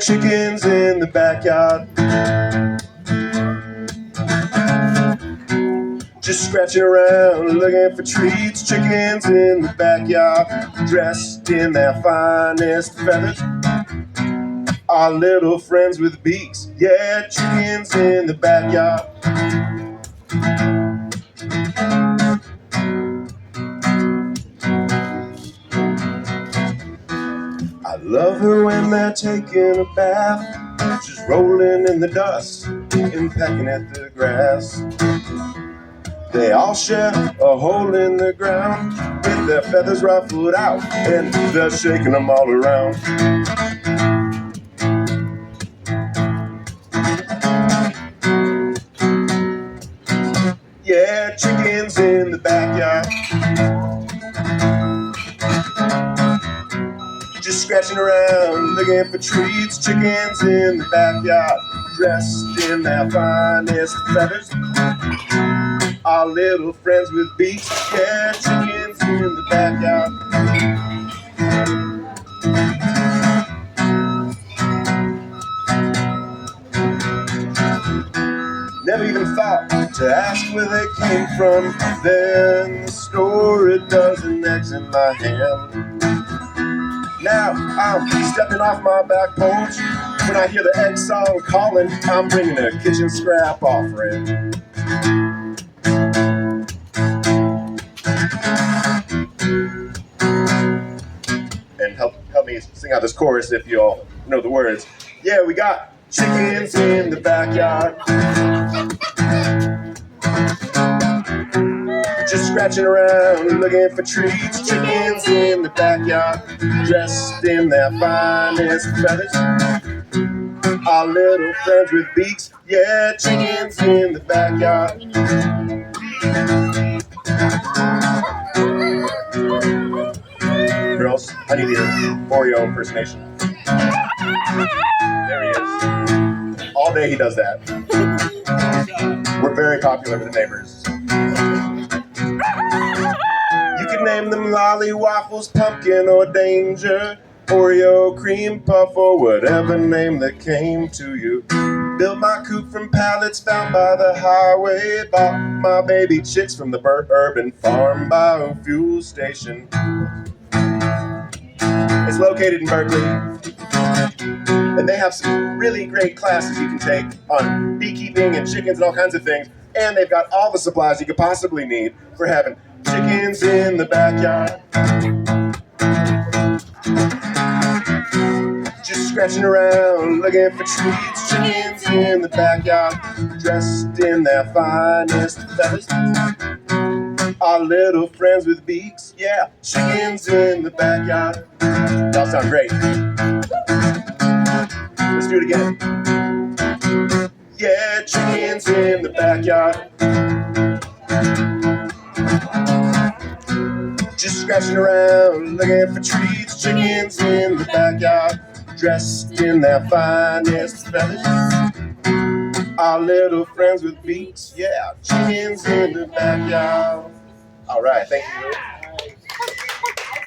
chickens in the backyard, just scratching around, looking for treats. Chickens in the backyard, dressed in their finest feathers, our little friends with beaks. Yeah, chickens in the backyard. I love her when they're taking a bath, just rolling in the dust and pecking at the grass. They all share a hole in the ground, with their feathers ruffled out, and they're shaking them all around. Yeah, chickens in the backyard, just scratching around, looking for treats. Chickens in the backyard, dressed in their finest feathers, our little friends with beaks. Yeah, chickens in the backyard. Never even thought to ask where they came from. There in the store, a dozen eggs in my hand. Now I'm stepping off my back porch. When I hear the egg song calling, I'm bringing a kitchen scrap offering. And help me sing out this chorus if you all know the words. Yeah, we got chickens in the backyard, just scratching around, looking for treats. Chickens in the backyard, dressed in their finest feathers, our little friends with beaks. Yeah, chickens in the backyard. Girls, I need your Oreo impersonation. There he is. All day he does that. We're very popular with the neighbors. You can name them Lolly, Waffles, Pumpkin, or Danger, Oreo, Cream Puff, or whatever name that came to you. Built my coop from pallets found by the highway. Bought my baby chicks from the urban farm biofuel station. It's located in Berkeley, and they have some really great classes you can take on beekeeping and chickens and all kinds of things. And they've got all the supplies you could possibly need for having chickens in the backyard, just scratching around, looking for treats. Chickens in the backyard, dressed in their finest feathers, our little friends with beaks. Yeah, chickens in the backyard. Y'all sound great. Let's do it again. Yeah, chickens in the backyard, just scratching around, looking for treats. Chickens in the backyard, dressed in their finest feathers, our little friends with beaks. Yeah, chickens in the backyard. All right, thank you.